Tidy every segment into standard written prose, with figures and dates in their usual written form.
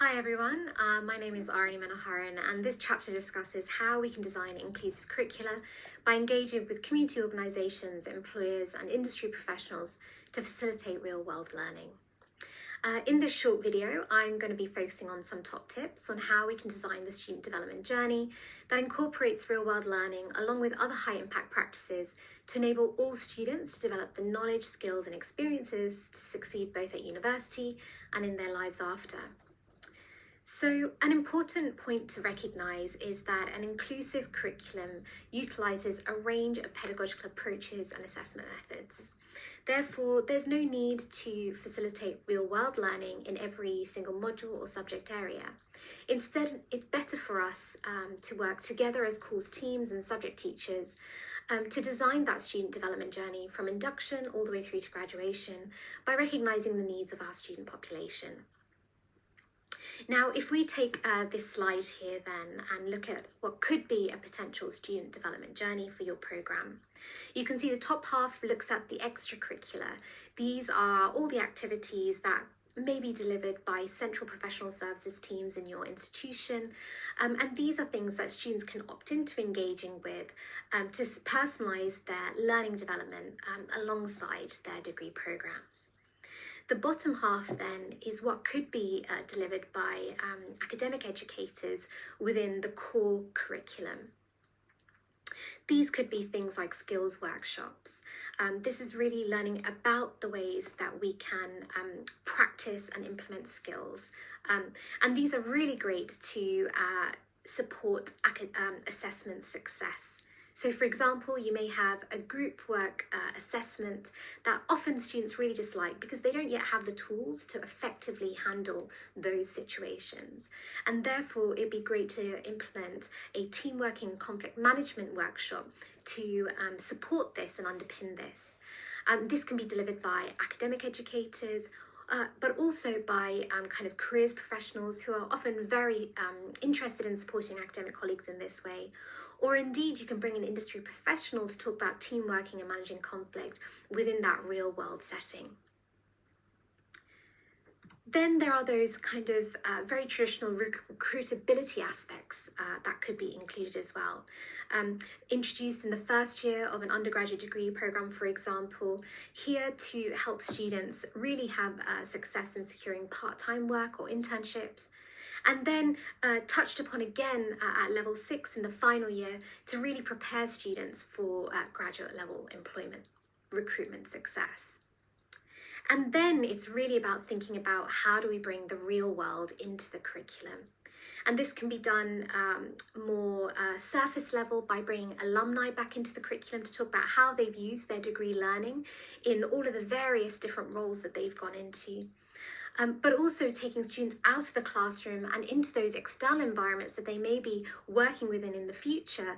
Hi everyone, my name is Manoharan, and this chapter discusses how we can design inclusive curricula by engaging with community organisations, employers and industry professionals to facilitate real-world learning. In this short video, I'm going to be focusing on some top tips on how we can design the student development journey that incorporates real-world learning along with other high-impact practices to enable all students to develop the knowledge, skills and experiences to succeed both at university and in their lives after. So an important point to recognise is that an inclusive curriculum utilises a range of pedagogical approaches and assessment methods. Therefore, there's no need to facilitate real-world learning in every single module or subject area. Instead, it's better for us to work together as course teams and subject teachers to design that student development journey from induction all the way through to graduation by recognising the needs of our student population. Now, if we take this slide here then and look at what could be a potential student development journey for your programme, you can see the top half looks at the extracurricular. These are all the activities that may be delivered by central professional services teams in your institution, and these are things that students can opt into engaging with to personalise their learning development alongside their degree programmes. The bottom half then is what could be delivered by academic educators within the core curriculum. These could be things like skills workshops. This is really learning about the ways that we can practice and implement skills. And these are really great to support assessment success. So for example, you may have a group work assessment that often students really dislike because they don't yet have the tools to effectively handle those situations. And therefore, it'd be great to implement a team working conflict management workshop to support this and underpin this. This can be delivered by academic educators, but also by kind of careers professionals who are often very interested in supporting academic colleagues in this way. Or indeed, you can bring an industry professional to talk about team working and managing conflict within that real world setting. Then there are those kind of very traditional recruitability aspects that could be included as well. Introduced in the first year of an undergraduate degree programme, for example, here to help students really have success in securing part-time work or internships. And then touched upon again at level 6 in the final year to really prepare students for graduate level employment recruitment success. And then it's really about thinking about how do we bring the real world into the curriculum. And this can be done more surface level by bringing alumni back into the curriculum to talk about how they've used their degree learning in all of the various different roles that they've gone into. But also taking students out of the classroom and into those external environments that they may be working within in the future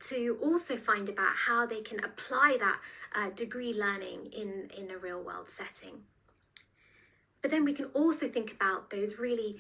to also find about how they can apply that degree learning in a real world setting. But then we can also think about those really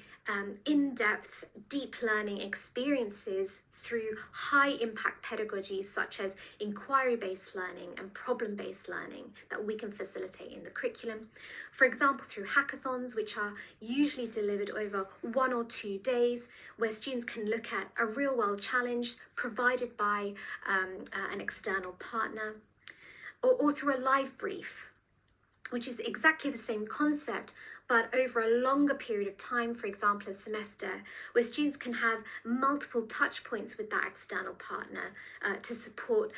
in-depth, deep learning experiences through high-impact pedagogies such as inquiry-based learning and problem-based learning that we can facilitate in the curriculum. For example, through hackathons, which are usually delivered over 1 or 2 days, where students can look at a real-world challenge provided by an external partner, or through a live brief, which is exactly the same concept, but over a longer period of time, for example, a semester, where students can have multiple touch points with that external partner to support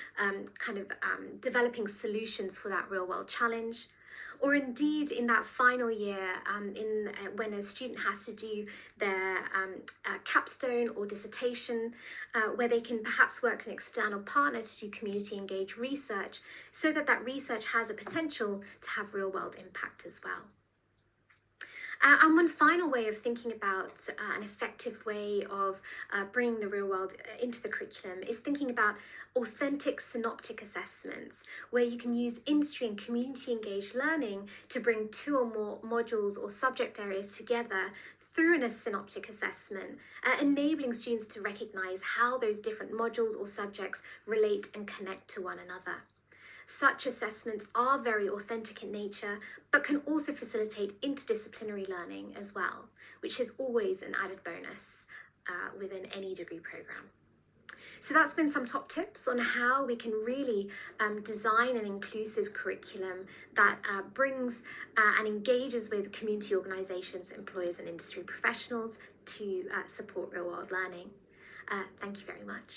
developing solutions for that real world challenge. Or indeed in that final year, when a student has to do their capstone or dissertation, where they can perhaps work with an external partner to do community engaged research so that that research has a potential to have real world impact as well. And one final way of thinking about an effective way of bringing the real world into the curriculum is thinking about authentic synoptic assessments, where you can use industry and community engaged learning to bring 2 or more modules or subject areas together through a synoptic assessment, enabling students to recognise how those different modules or subjects relate and connect to one another. Such assessments are very authentic in nature, but can also facilitate interdisciplinary learning as well, which is always an added bonus within any degree programme. So that's been some top tips on how we can really design an inclusive curriculum that brings and engages with community organisations, employers and industry professionals to support real world learning. Thank you very much.